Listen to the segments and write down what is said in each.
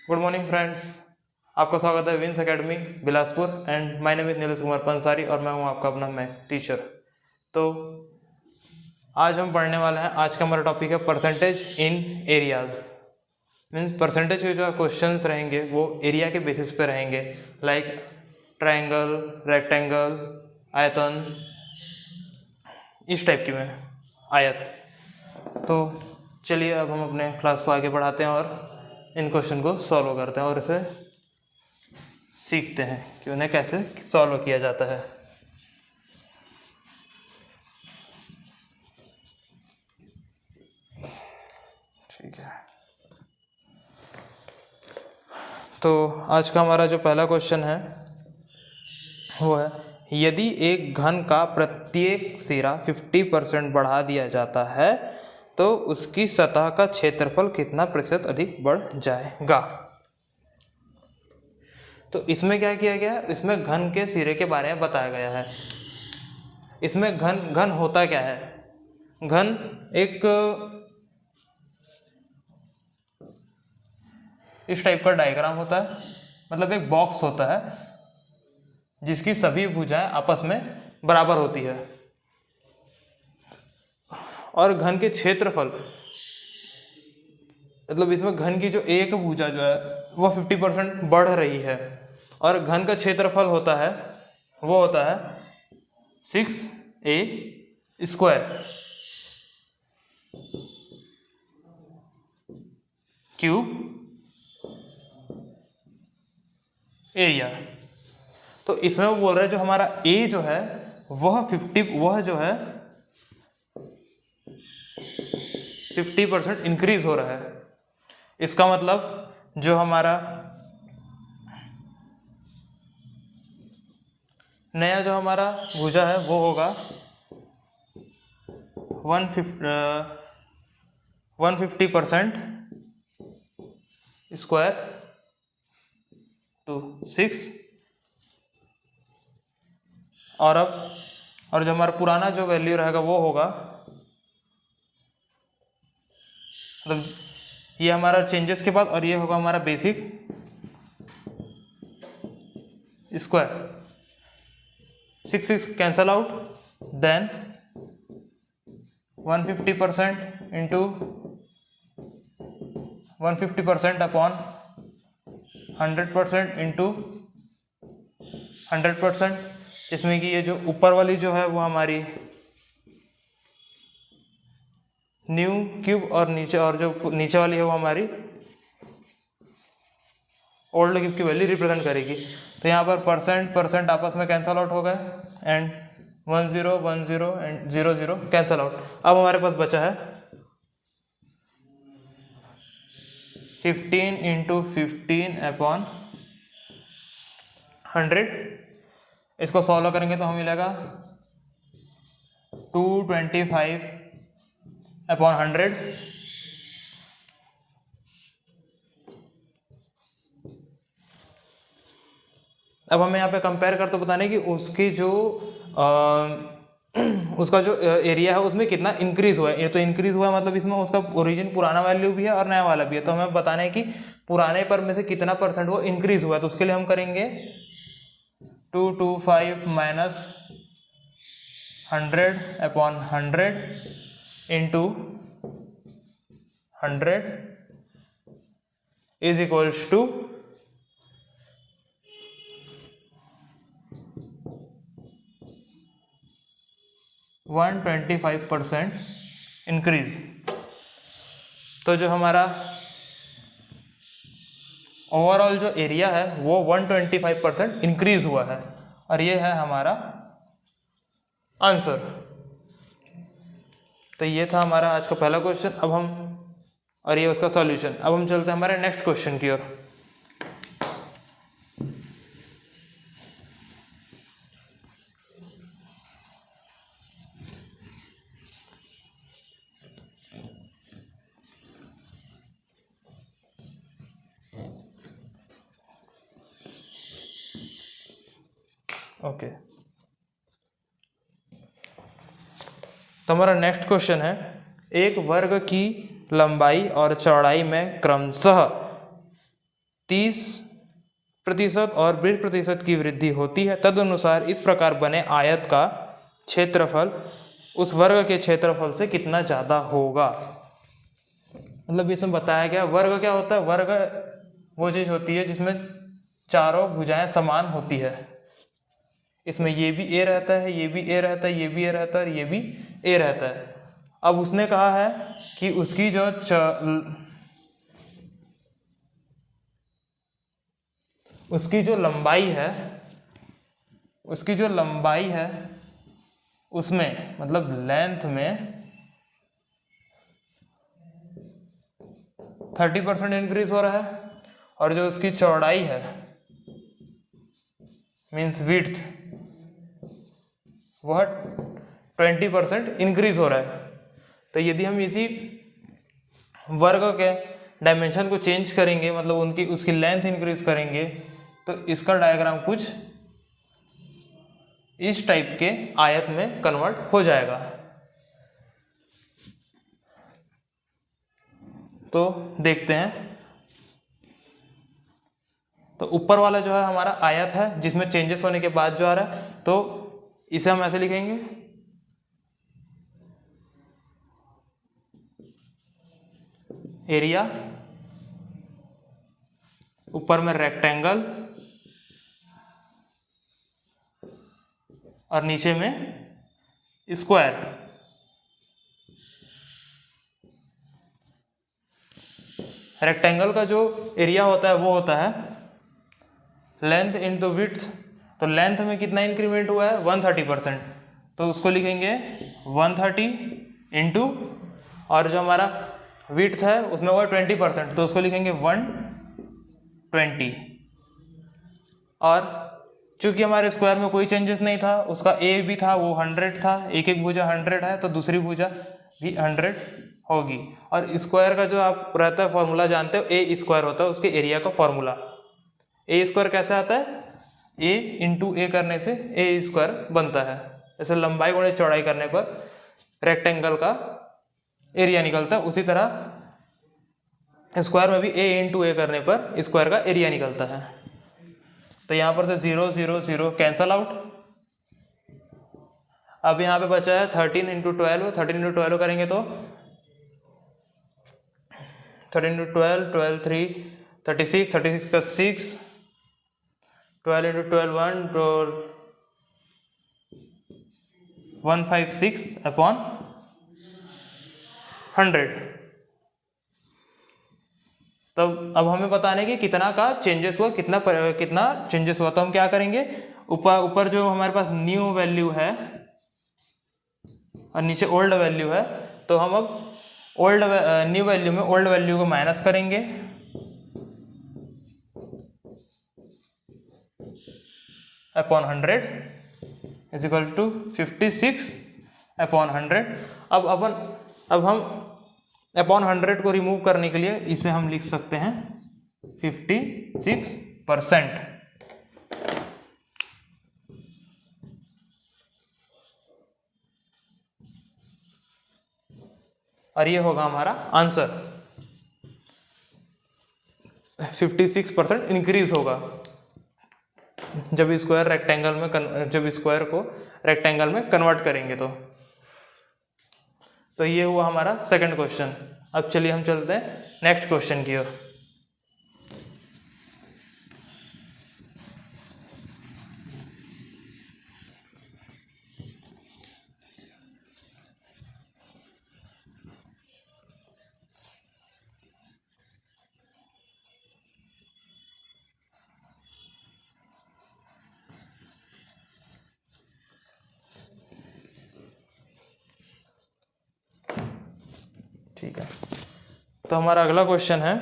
Good morning friends, आपका स्वागत है Vince academy Bilaspur and my name is Nilesh Kumar Pansari और मैं हूं आपका अपना मैथ टीचर। तो आज हम पढ़ने वाले हैं, आज का हमारा टॉपिक है percentage in areas. Means percentage के जो क्वेश्चंस रहेंगे वो एरिया के बेसिस पे रहेंगे, लाइक ट्रायंगल, रेक्टेंगल, आयतन, इस टाइप की में आयत। तो चलिए अब हम अपने क्लास को आगे बढ़ाते हैं और इन क्वेश्चन को सॉल्व करते हैं और इसे सीखते हैं कि उन्हें कैसे सॉल्व किया जाता है। ठीक है, तो आज का हमारा जो पहला क्वेश्चन है वो है, यदि एक घन का प्रत्येक सिरा 50% बढ़ा दिया जाता है तो उसकी सतह का क्षेत्रफल कितना प्रतिशत अधिक बढ़ जाएगा। तो इसमें क्या किया गया है, इसमें घन के सिरे के बारे में बताया गया है। इसमें घन होता क्या है, घन एक इस टाइप का डायग्राम होता है, मतलब एक बॉक्स होता है जिसकी सभी भुजाएं आपस में बराबर होती है और घन के क्षेत्रफल, मतलब इसमें घन की जो एक भुजा जो है वो 50% बढ़ रही है और घन का क्षेत्रफल होता है वो होता है 6a² क्यूब एरिया। तो इसमें वो बोल रहे हैं जो हमारा a जो है वह 50% इंक्रीज हो रहा है। इसका मतलब जो हमारा नया जो हमारा भुजा है वो होगा 150% स्क्वायर टू 6 और जो हमारा पुराना जो वैल्यू रहेगा वो होगा, मतलब ये हमारा चेंजेस के बाद, और ये होगा हमारा basic square. 6 cancel out, then 150% into 150% upon 100% into 100%, जिसमें कि ये जो ऊपर वाली जो है वो हमारी न्यू क्यूब और जो नीचे वाली है वो हमारी ओल्ड क्यूब की वैल्यू रिप्रेजेंट करेगी। तो यहाँ पर परसेंट आपस में कैंसल आउट हो गए एंड 10 10 एंड 00 कैंसल आउट। अब हमारे पास बचा है 15 इंटू 15 अपॉन 100। इसको सॉल्व करेंगे तो हमें मिलेगा 225 अपॉन 100। अब हमें यहाँ पे कंपेयर कर तो बताने कि उसकी जो उसका जो एरिया है उसमें कितना इंक्रीज हुआ है। ये तो इंक्रीज हुआ है, मतलब इसमें उसका ओरिजिन पुराना वैल्यू भी है और नया वाला भी है। तो हमें बताना है कि पुराने पर में से कितना परसेंट वो इंक्रीज हुआ है। तो उसके लिए हम करेंगे 225 minus 100 upon 100 into 100 is equals to 125% increase. तो जो हमारा ओवरऑल जो एरिया है वो 125% इंक्रीज हुआ है और ये है हमारा आंसर। तो ये था हमारा आज का पहला क्वेश्चन। अब हम, और ये उसका सॉल्यूशन। अब हम चलते हैं हमारे नेक्स्ट क्वेश्चन की ओर। ओके, तो हमारा नेक्स्ट क्वेश्चन है, एक वर्ग की लंबाई और चौड़ाई में क्रमशः 30% और 20% की वृद्धि होती है, तदनुसार इस प्रकार बने आयत का क्षेत्रफल उस वर्ग के क्षेत्रफल से कितना ज़्यादा होगा। मतलब इसमें बताया गया वर्ग क्या होता है, वर्ग वो चीज़ होती है जिसमें चारों भुजाएं समान होती है। इसमें ये भी ए रहता है, ये भी ए रहता है, ये भी ए रहता है और ये भी ए रहता है। अब उसने कहा है कि उसकी जो लंबाई है उसमें मतलब लेंथ में 30% इंक्रीज हो रहा है और जो उसकी चौड़ाई है मीन्स विड्थ वह 20% इंक्रीज हो रहा है। तो यदि हम इसी वर्ग के डायमेंशन को चेंज करेंगे, मतलब उसकी लेंथ इंक्रीज करेंगे, तो इसका डायग्राम कुछ इस टाइप के आयत में कन्वर्ट हो जाएगा। तो देखते हैं। तो ऊपर वाला जो है हमारा आयत है जिसमें चेंजेस होने के बाद जो आ रहा है, तो इसे हम ऐसे लिखेंगे, एरिया, ऊपर में रेक्टेंगल और नीचे में स्क्वायर। रेक्टेंगल का जो एरिया होता है वो होता है लेंथ इनटू विड्थ। तो लेंथ में कितना इंक्रीमेंट हुआ है 130%, तो उसको लिखेंगे 130 इंटू, और जो हमारा विड्थ है उसमें हुआ 20%, तो उसको लिखेंगे 120। और चूंकि हमारे स्क्वायर में कोई चेंजेस नहीं था, उसका ए भी था वो 100 था, एक भुजा 100 है तो दूसरी भुजा भी 100 होगी। और स्क्वायर का जो आप रहता है फॉर्मूला जानते हो, ए स्क्वायर होता है उसके एरिया का फॉर्मूला। ए स्क्वायर कैसे आता है, ए इंटू ए करने से ए स्क्वायर बनता है। जैसे लंबाई गुणे चौड़ाई करने पर रेक्टेंगल का एरिया निकलता है, उसी तरह स्क्वायर में भी ए इंटू ए करने पर स्क्वायर का एरिया निकलता है। तो यहाँ पर से 0 0 0 कैंसल आउट। अब यहाँ पे बचा है 13 इंटू 12। 13 इंटू 12 करेंगे तो 13 इंटू 12, 12 3 36, 36 का 6, 12 इंटू 12 156 अपॉन 100। तो अब हमें बताने कि कितना का चेंजेस हुआ, कितना चेंजेस हुआ। तो हम क्या करेंगे, ऊपर जो हमारे पास न्यू वैल्यू है और नीचे ओल्ड वैल्यू है, तो हम अब न्यू वैल्यू में ओल्ड वैल्यू को माइनस करेंगे upon 100 is equal to 56 upon 100। अब हम अपॉन 100 को रिमूव करने के लिए इसे हम लिख सकते हैं 56%। और ये होगा हमारा आंसर, 56% इंक्रीज होगा जब स्क्वायर को रेक्टेंगल में कन्वर्ट करेंगे। तो ये हुआ हमारा सेकंड क्वेश्चन। अब चलिए हम चलते हैं नेक्स्ट क्वेश्चन की ओर। ठीक है, तो हमारा अगला क्वेश्चन है,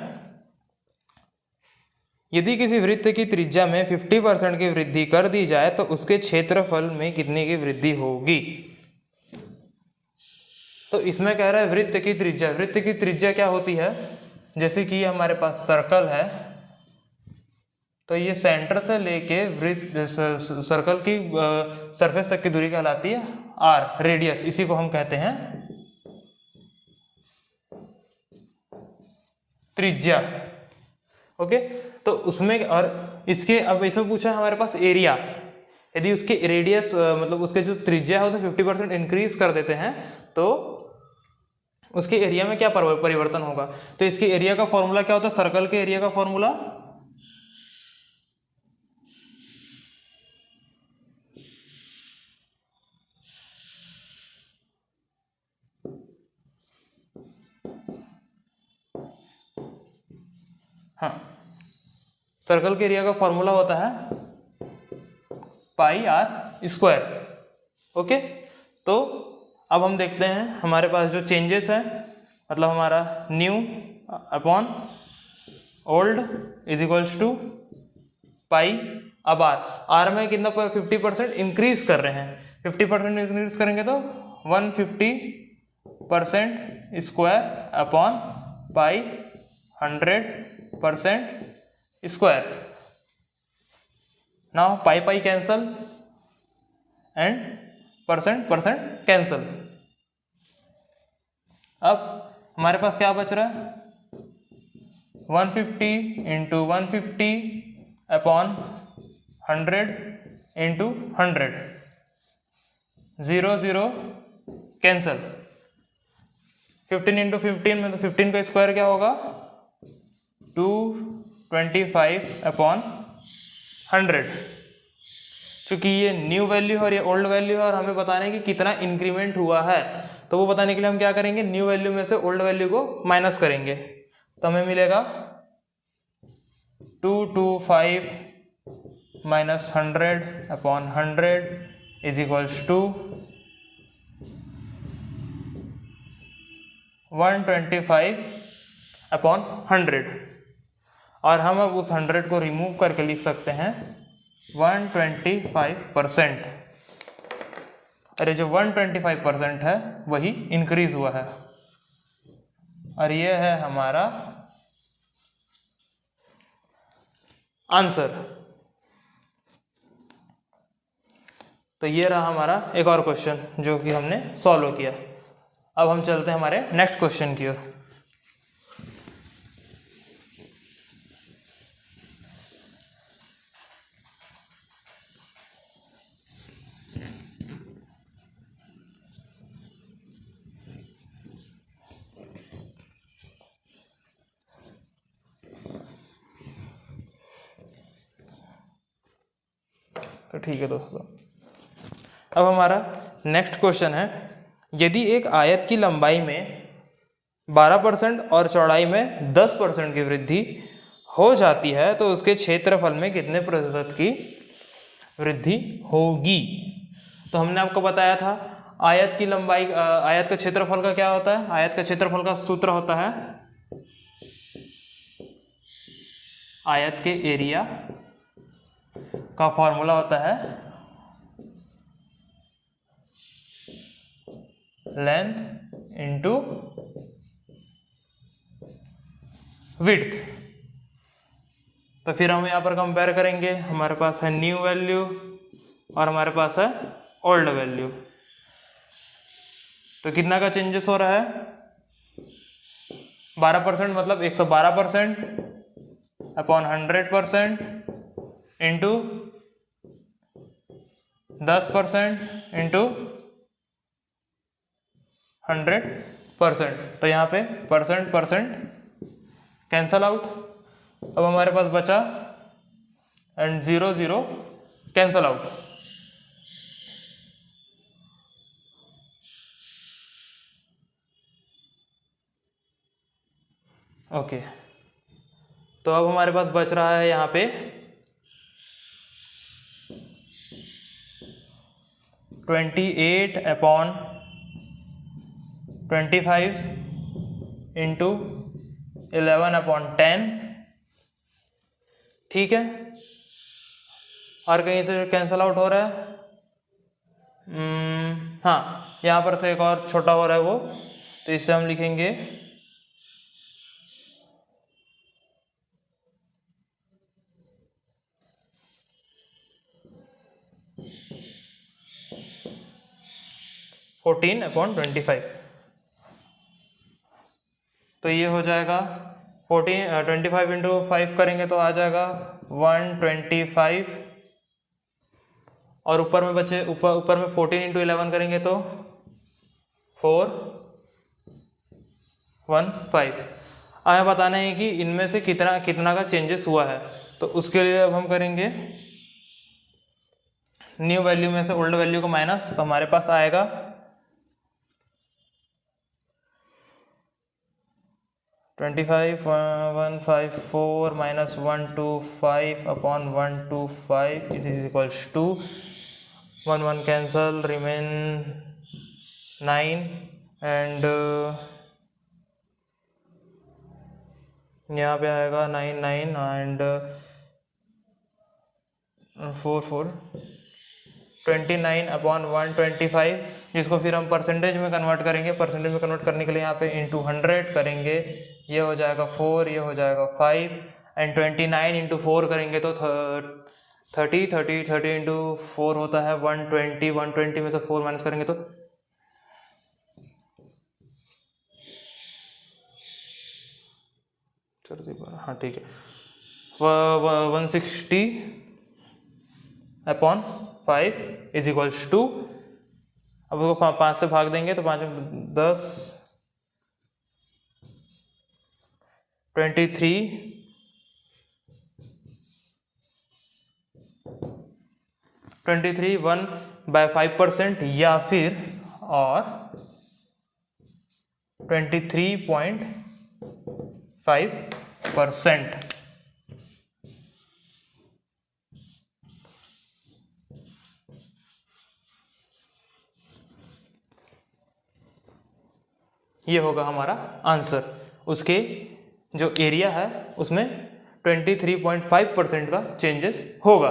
यदि किसी वृत्त की त्रिज्या में 50% की वृद्धि कर दी जाए तो उसके क्षेत्रफल में कितनी की वृद्धि होगी। तो इसमें कह रहा है वृत्त की त्रिज्या क्या होती है, जैसे कि हमारे पास सर्कल है, तो ये सेंटर से लेके सर्कल की सरफेस तक की दूरी कहलाती है आर, रेडियस, इसी को हम कहते हैं त्रिज्या। ओके, तो उसमें और इसके अब इसमें पूछा है हमारे पास एरिया, यदि उसके रेडियस मतलब उसके जो त्रिज्या है उसे 50% इंक्रीज कर देते हैं तो उसके एरिया में क्या परिवर्तन होगा। तो इसके एरिया का फॉर्मूला क्या होता है, सर्कल के एरिया का फॉर्मूला हाँ, सर्कल के एरिया का फॉर्मूला होता है पाई आर स्क्वायर। ओके, तो अब हम देखते हैं हमारे पास जो चेंजेस है, मतलब हमारा new upon old is equals to pi. अब आर में कितना 50% इंक्रीज कर रहे हैं, 50% इंक्रीज करेंगे तो 150% square upon pi 100% square. Now pi pi cancel and percent cancel. अब हमारे पास क्या बच रहा है, 150 into 150 upon 100 into 100, 0 0 cancel. 15 into 15 में तो 15 का स्क्वायर क्या होगा, 225 अपॉन 100। चूंकि ये न्यू वैल्यू है और ये ओल्ड वैल्यू है और हमें बताना है कि कितना इंक्रीमेंट हुआ है, तो वो बताने के लिए हम क्या करेंगे, न्यू वैल्यू में से ओल्ड वैल्यू को माइनस करेंगे, तो हमें मिलेगा 225 minus 100 upon 100 is equals to 125 upon 100। और हम अब उस 100 को रिमूव करके लिख सकते हैं 125%। अरे जो 125% है वही इंक्रीज हुआ है, और ये है हमारा आंसर। तो ये रहा हमारा एक और क्वेश्चन जो कि हमने सॉल्व किया। अब हम चलते हैं हमारे नेक्स्ट क्वेश्चन की ओर। तो ठीक है दोस्तों, अब हमारा नेक्स्ट क्वेश्चन है, यदि एक आयत की लंबाई में 12% और चौड़ाई में 10% की वृद्धि हो जाती है तो उसके क्षेत्रफल में कितने प्रतिशत की वृद्धि होगी। तो हमने आपको बताया था आयत की लंबाई, आयत का क्षेत्रफल का क्या होता है, आयत का क्षेत्रफल का सूत्र होता है आयत के एरिया का फॉर्मूला होता है लेंथ इंटू विड्थ। तो फिर हम यहाँ पर कंपेयर करेंगे, हमारे पास है न्यू वैल्यू और हमारे पास है ओल्ड वैल्यू। तो कितना का चेंजेस हो रहा है, 12% मतलब 112% अपॉन 100% इंटू 10% इंटू 100%। तो यहाँ पे परसेंट कैंसल आउट। अब हमारे पास बचा एंड 0 0 कैंसल आउट। ओके, तो अब हमारे पास बच रहा है यहाँ पे 28 अपॉन 25 इंटू 11 अपॉन 10। ठीक है, और कहीं से कैंसल आउट हो रहा है, हाँ यहाँ पर से एक और छोटा हो रहा है वो, तो इसे हम लिखेंगे 14 अपॉन 25। तो ये हो जाएगा 25 इंटू 5 करेंगे तो आ जाएगा 125, और ऊपर में बचे ऊपर में 14 इंटू 11 करेंगे तो 415। हमें बताना है कि इनमें से कितना कितना का चेंजेस हुआ है, तो उसके लिए अब हम करेंगे न्यू वैल्यू में से ओल्ड वैल्यू को माइनस, तो हमारे पास आएगा 25,154 minus 125 upon 125 is equals to 1 cancel, remain 9 and यहाँ पे आएगा 9 9 एंड 4 4 29 अपॉन 125, जिसको फिर हम परसेंटेज में कन्वर्ट करेंगे। परसेंटेज में कन्वर्ट करने के लिए यहाँ पे इंटू 100 करेंगे, ये हो जाएगा 4, ये हो जाएगा 5 एंड 29 इंटू 4 करेंगे तो 30 इंटू 4 होता है 120, 120 में से 4 माइनस करेंगे तो हाँ ठीक है 160 अपॉन 5 इज इक्वल्स टू, अब उसको 5 से भाग देंगे तो 5 10 23 1/5% या फिर और 23.5%। ये होगा हमारा आंसर। उसके जो एरिया है उसमें 23.5% का चेंजेस होगा।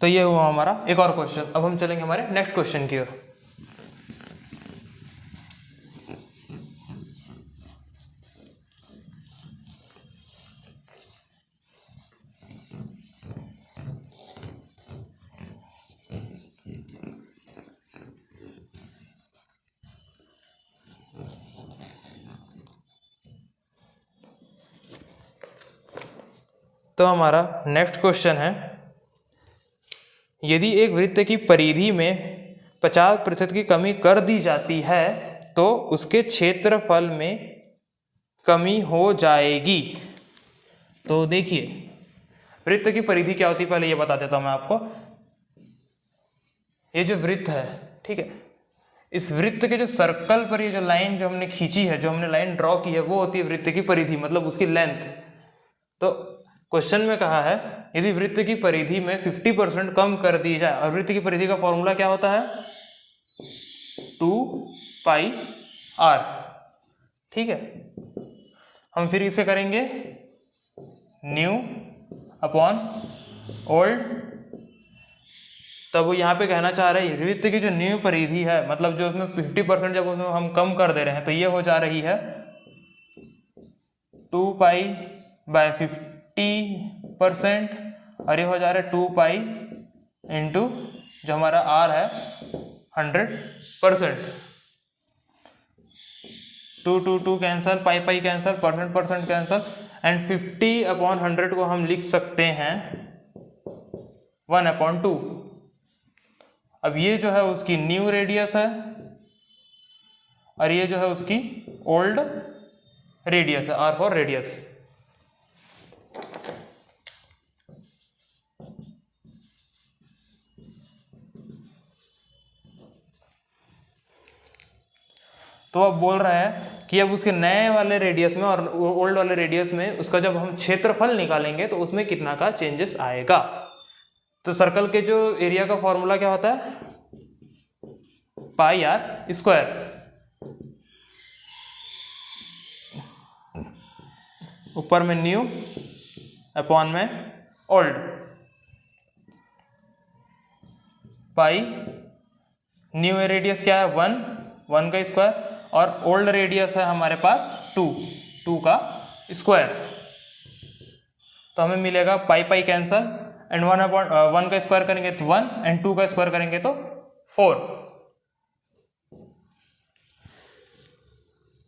तो ये हुआ हमारा एक और क्वेश्चन। अब हम चलेंगे हमारे नेक्स्ट क्वेश्चन की ओर। तो हमारा नेक्स्ट क्वेश्चन है, यदि एक वृत्त की परिधि में 50% की कमी कर दी जाती है तो उसके क्षेत्रफल में कमी हो जाएगी। तो देखिए वृत्त की परिधि क्या होती है, पहले ये बता देता हूं मैं आपको। ये जो वृत्त है, ठीक है, इस वृत्त के जो सर्कल पर ये जो लाइन जो हमने खींची है, जो हमने लाइन ड्रॉ की है, वो होती है वृत्त की परिधि, मतलब उसकी लेंथ। तो क्वेश्चन में कहा है यदि वृत्त की परिधि में 50% कम कर दी जाए, और वृत्त की परिधि का फॉर्मूला क्या होता है 2πr, ठीक है। हम फिर इसे करेंगे न्यू अपॉन ओल्ड। तब वो यहाँ पे कहना चाह रहे हैं वृत्त की जो न्यू परिधि है, मतलब जो उसमें 50% जब उसमें हम कम कर दे रहे हैं, तो ये हो जा रही है 2π/50%, और ये हो जा रहा है 2π इंटू जो हमारा r है 100%। 2 cancel, pi cancel, percent cancel, and 50/100 को हम लिख सकते हैं 1/2। अब ये जो है उसकी न्यू रेडियस है और ये जो है उसकी ओल्ड रेडियस है, r फॉर रेडियस। तो अब बोल रहा है कि अब उसके नए वाले रेडियस में और ओल्ड वाले रेडियस में उसका जब हम क्षेत्रफल निकालेंगे तो उसमें कितना का चेंजेस आएगा। तो सर्कल के जो एरिया का फॉर्मूला क्या होता है πr², ऊपर में न्यू अपॉन में ओल्ड। पाई न्यू रेडियस क्या है 1 का स्क्वायर, और ओल्ड रेडियस है हमारे पास 2 का स्क्वायर। तो हमें मिलेगा पाई कैंसल, एंड 1 का स्क्वायर करेंगे तो 1, एंड 2 का स्क्वायर करेंगे तो 4।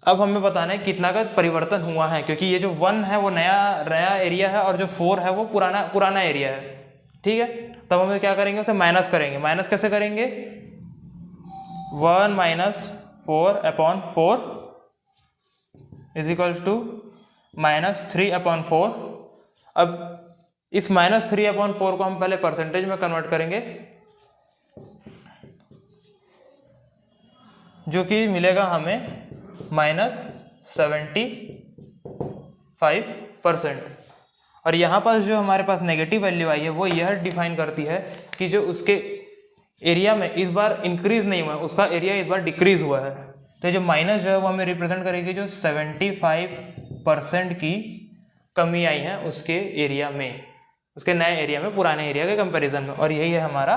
अब हमें बताना है कितना का परिवर्तन हुआ है, क्योंकि ये जो 1 है वो नया नया एरिया है और जो 4 है वो पुराना पुराना एरिया है। ठीक है, तब हम क्या करेंगे, उसे माइनस करेंगे। माइनस कैसे करेंगे, 1 माइनस 4/4 इज इक्वल्स टू -3/4। अब इस -3/4 को हम पहले परसेंटेज में कन्वर्ट करेंगे, जो कि मिलेगा हमें -75%। और यहाँ पास जो हमारे पास नेगेटिव वैल्यू आई है वो यह डिफाइन करती है कि जो उसके एरिया में इस बार इंक्रीज नहीं हुआ है, उसका एरिया इस बार डिक्रीज हुआ है। तो जो माइनस जो है वो हमें रिप्रेजेंट करेगी जो 75% की कमी आई है उसके एरिया में, उसके नए एरिया में पुराने एरिया के कंपैरिजन में। और यही है हमारा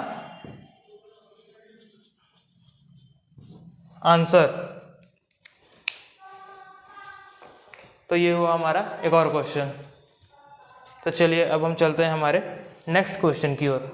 आंसर। तो ये हुआ हमारा एक और क्वेश्चन। तो चलिए अब हम चलते हैं हमारे नेक्स्ट क्वेश्चन की ओर।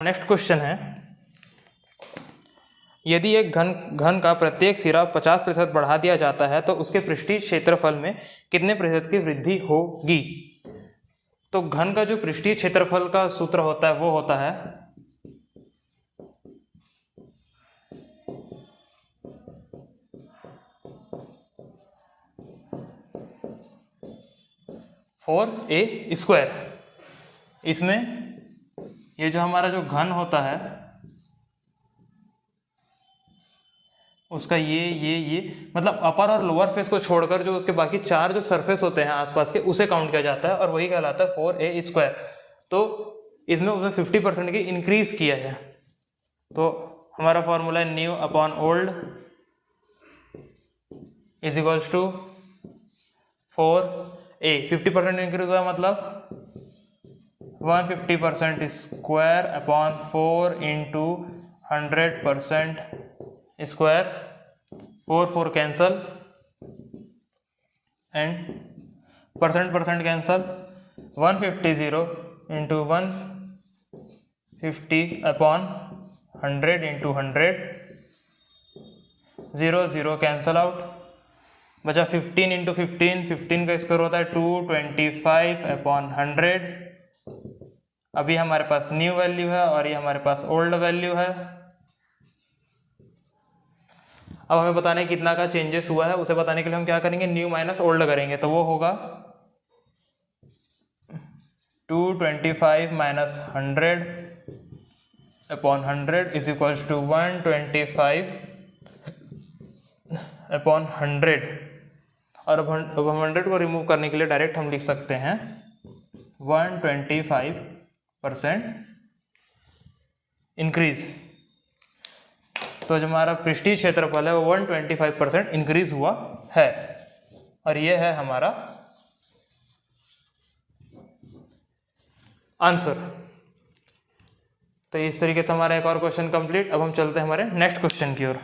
नेक्स्ट क्वेश्चन है, यदि एक घन का प्रत्येक सिरा 50% बढ़ा दिया जाता है तो उसके पृष्ठीय क्षेत्रफल में कितने प्रतिशत की वृद्धि होगी। तो घन का जो पृष्ठीय क्षेत्रफल का सूत्र होता है वो होता है 4a²। इसमें ये जो हमारा जो घन होता है उसका ये मतलब अपर और लोअर फेस को छोड़कर जो उसके बाकी 4 जो सरफेस होते हैं आसपास के उसे काउंट किया जाता है और वही कहलाता है 4a²। तो इसमें उसने 50% की इंक्रीज किया है। तो हमारा फॉर्मूला है new upon old is equals to 4a। 50% increase हुआ मतलब 150% square upon 4 into 100% square. 4 cancel and percent cancel. 150 into 150 upon 100 into 100। 0 cancel out, बचा 15 इंटू 15 का स्क्वायर होता है 225/100। अभी हमारे पास न्यू वैल्यू है और ये हमारे पास ओल्ड वैल्यू है। अब हमें बताने कितना का चेंजेस हुआ है, उसे बताने के लिए हम क्या करेंगे, न्यू माइनस ओल्ड करेंगे। तो वो होगा 225 माइनस 100/100 इज इक्वल्स टू 125/100। और अब 100 को रिमूव करने के लिए डायरेक्ट हम लिख सकते हैं 125% इंक्रीज। तो जो हमारा पृष्ठीय क्षेत्रफल है वो 125% इंक्रीज हुआ है और ये है हमारा आंसर। तो इस तरीके से हमारा एक और क्वेश्चन कंप्लीट। अब हम चलते हैं हमारे नेक्स्ट क्वेश्चन की ओर।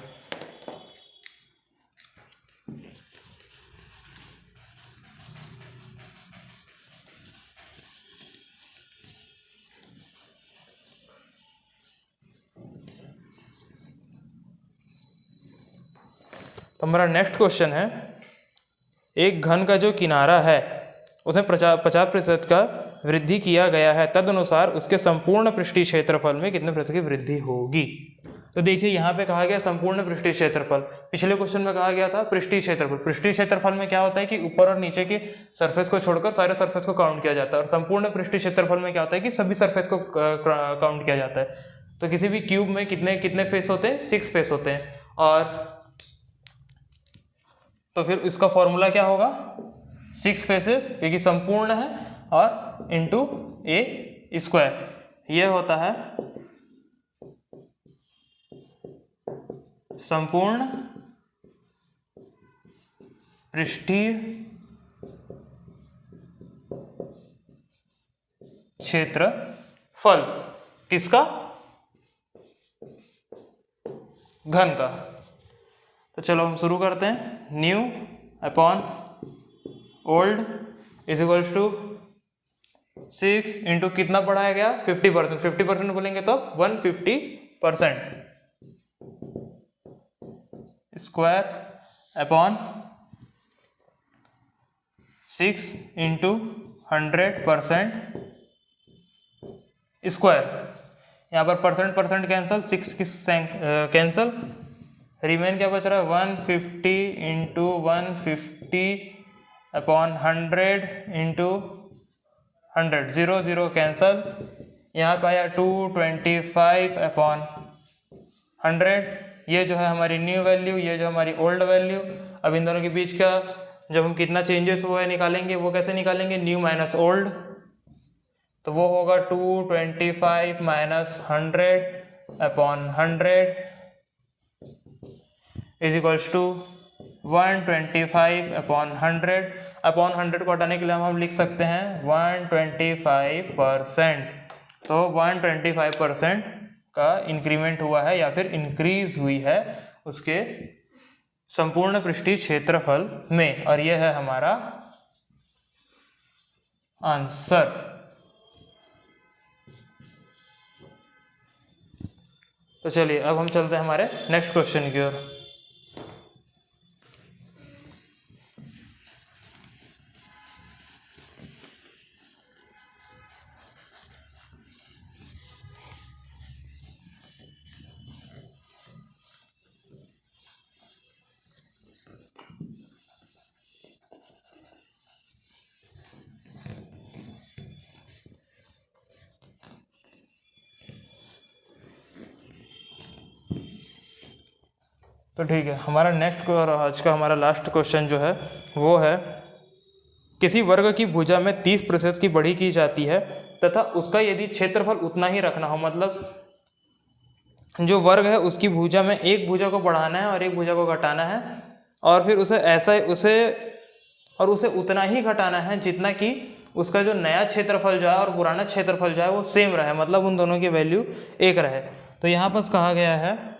तो हमारा नेक्स्ट क्वेश्चन है, एक घन का जो किनारा है उसमें 50% का वृद्धि किया गया है, तदनुसार उसके संपूर्ण पृष्ठीय क्षेत्रफल में कितने प्रतिशत की वृद्धि होगी। तो देखिए यहाँ पे कहा गया संपूर्ण पृष्ठीय क्षेत्रफल। पिछले क्वेश्चन में कहा गया था पृष्ठीय क्षेत्रफल। पृष्ठीय क्षेत्रफल में क्या होता है कि ऊपर और नीचे के सरफेस को छोड़कर सारे सरफेस को काउंट किया जाता है, और संपूर्ण पृष्ठीय क्षेत्रफल में क्या होता है कि सभी सरफेस को काउंट किया जाता है। तो किसी भी क्यूब में कितने कितने फेस होते हैं, 6 फेस होते हैं। और तो फिर इसका फॉर्मूला क्या होगा, 6 फेसेस, क्योंकि संपूर्ण है, और इंटू a²। ये होता है संपूर्ण पृष्ठीय क्षेत्रफल किसका? घन का। तो चलो हम शुरू करते हैं। New upon old is equals to 6 into कितना बढ़ाया गया? 50%। 50% बोलेंगे तो 150% स्क्वायर अपॉन 6 इंटू 100% स्क्वायर। यहाँ पर परसेंट कैंसल, 6 कैंसल, रिमेन क्या बच रहा है? 150 इंटू 150 अपॉन 100 इंटू 100, 0 0 कैंसल। यहाँ पे आया 225 अपॉन 100। ये जो है हमारी न्यू वैल्यू, ये जो हमारी ओल्ड वैल्यू। अब इन दोनों के बीच का जब हम कितना चेंजेस हुआ है निकालेंगे, वो कैसे निकालेंगे? New minus old. तो वो होगा 225 minus 100 upon 100 is equals to 125 upon 100। Upon 100 को हटाने के लिए हम लिख सकते हैं 125%। तो 125% का इंक्रीमेंट हुआ है या फिर इंक्रीज हुई है उसके संपूर्ण पृष्ठीय क्षेत्रफल में, और यह है हमारा आंसर। तो चलिए अब हम चलते हैं हमारे नेक्स्ट क्वेश्चन की ओर। तो ठीक है, हमारा नेक्स्ट और आज का हमारा लास्ट क्वेश्चन जो है वो है, किसी वर्ग की भुजा में 30% की बढ़ी की जाती है तथा उसका यदि क्षेत्रफल उतना ही रखना हो, मतलब जो वर्ग है उसकी भुजा में एक भुजा को बढ़ाना है और एक भुजा को घटाना है, और फिर उसे उतना ही घटाना है जितना कि उसका जो नया क्षेत्रफल जो है और पुराना क्षेत्रफल जो है वो सेम रहे, मतलब उन दोनों की वैल्यू एक रहे। तो यहाँ पर कहा गया है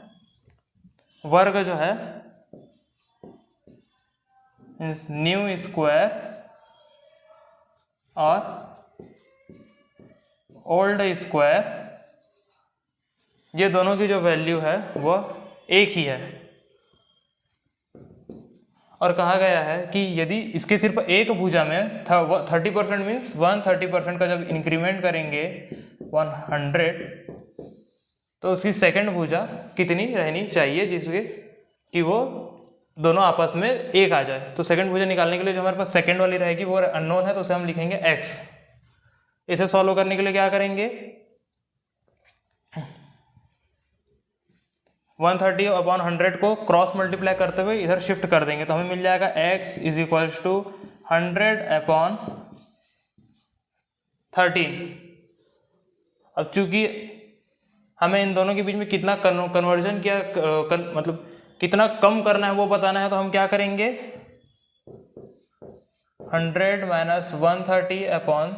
वर्ग जो है न्यू स्क्वायर और ओल्ड स्क्वायर, ये दोनों की जो वैल्यू है वह एक ही है। और कहा गया है कि यदि इसके सिर्फ एक भुजा में 30% मीन्स 130% का जब इंक्रीमेंट करेंगे 100, तो उसकी सेकंड भुजा कितनी रहनी चाहिए जिसके कि वो दोनों आपस में एक आ जाए। तो सेकंड भुजा निकालने के लिए जो हमारे पास सेकंड वाली रहेगी वो अननोन है, तो उसे हम लिखेंगे x। इसे सॉल्व करने के लिए क्या करेंगे? 130 अपॉन 100 को क्रॉस मल्टीप्लाई करते हुए इधर शिफ्ट कर देंगे, तो हमें मिल जाएगा x is equals to 100 upon 13। अब चूंकि हमें इन दोनों के बीच में कितना कन्वर्जन किया मतलब कितना कम करना है वो बताना है, तो हम क्या करेंगे? 100 minus 130 upon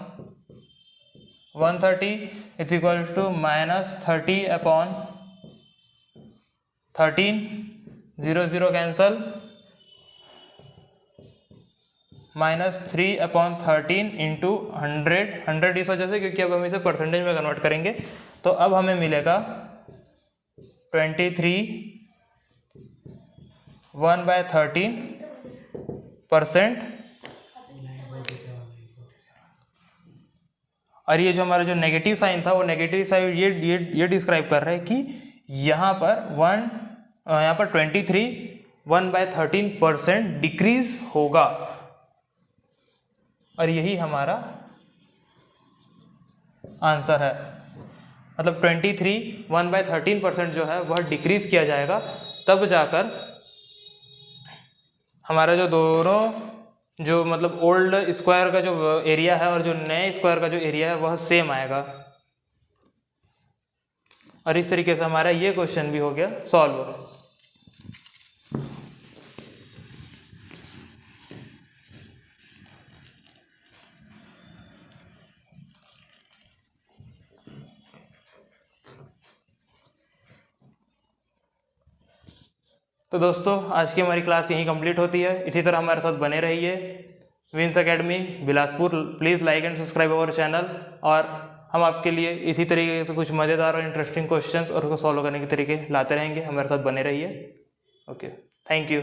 130 is equals to minus 30 upon 13, 0 0 cancel, minus 3 upon 13 into 100 इस वजह से क्योंकि अब हम इसे परसेंटेज में कन्वर्ट करेंगे। तो अब हमें मिलेगा 23 1/13%। और ये जो हमारा जो नेगेटिव साइन था वो नेगेटिव साइन ये डिस्क्राइब कर रहा है कि यहाँ पर 23 1/13% डिक्रीज होगा, और यही हमारा आंसर है। मतलब 23 1/13% जो है वह डिक्रीज किया जाएगा, तब जाकर हमारा जो दोनों जो मतलब ओल्ड स्क्वायर का जो एरिया है और जो नए स्क्वायर का जो एरिया है वह सेम आएगा। और इस तरीके से हमारा ये क्वेश्चन भी हो गया सॉल्व। तो दोस्तों आज की हमारी क्लास यहीं कंप्लीट होती है। इसी तरह हमारे साथ बने रहिए। Vince academy Bilaspur, please like and subscribe our channel. और हम आपके लिए इसी तरीके से कुछ मज़ेदार और इंटरेस्टिंग क्वेश्चंस और उसको सॉल्व करने के तरीके लाते रहेंगे। हमारे साथ बने रहिए। Okay, thank you.